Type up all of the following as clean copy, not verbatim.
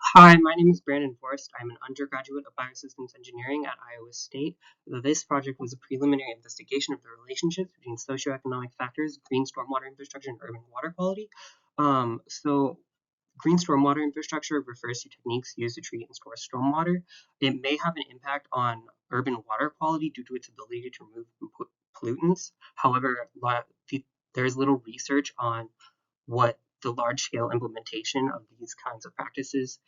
Hi, my name is Brandon Forrest. I'm an undergraduate of Biosystems Engineering at Iowa State. This project was a preliminary investigation of the relationships between socioeconomic factors, green stormwater infrastructure, and urban water quality. Green stormwater infrastructure refers to techniques used to treat and store stormwater. It may have an impact on urban water quality due to its ability to remove pollutants. However, there is little research on what the large-scale implementation of these kinds of practices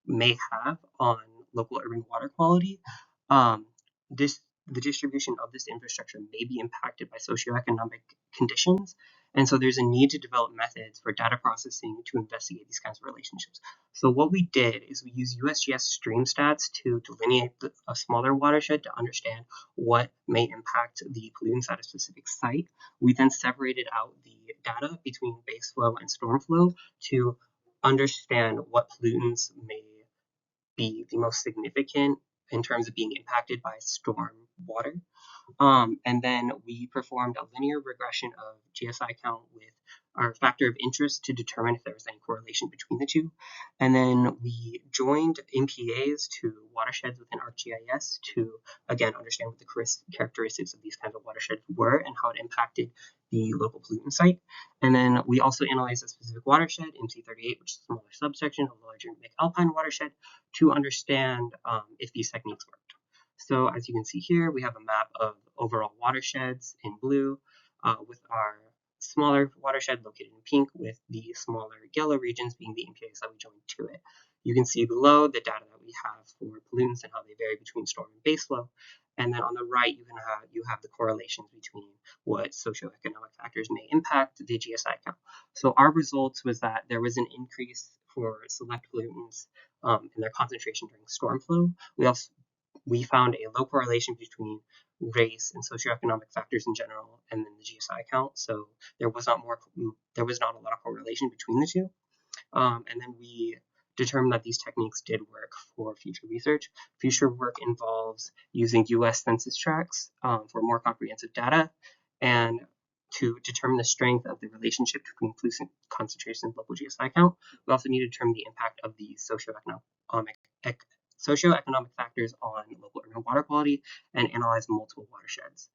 may have on local urban water quality. Um, the distribution of this infrastructure may be impacted by socioeconomic conditions, and so there's a need to develop methods for data processing to investigate these kinds of relationships. So what we did is we used USGS stream stats to delineate a smaller watershed to understand what may impact the pollutants at a specific site. We then separated out the data between base flow and storm flow to understand what pollutants may be the most significant in terms of being impacted by storm water. And then we performed a linear regression of GSI count with our factor of interest to determine if there was any correlation between the two. And then we joined MPAs to watersheds within ArcGIS to, again, understand what the characteristics of these kinds of watersheds were and how it impacted the local pollutant site. And then we also analyzed a specific watershed, MC38, which is a smaller subsection of the larger McAlpine watershed, to understand if these techniques worked. So as you can see here, we have a map of overall watersheds in blue, with our smaller watershed located in pink, with the smaller yellow regions being the MPAs that we joined to it. You can see below the data that we have for pollutants and how they vary between storm and base flow. And then on the right, you have the correlations between what socioeconomic factors may impact the GSI count. So our results was that there was an increase for select pollutants and their concentration during storm flow. We found a low correlation between race and socioeconomic factors in general, and then the GSI count. So there was not a lot of correlation between the two. And then we determined that these techniques did work for future research. Future work involves using U.S. census tracts for more comprehensive data and to determine the strength of the relationship between pollutant concentration and local GSI count. We also need to determine the impact of the socioeconomic factors on local urban water quality and analyze multiple watersheds.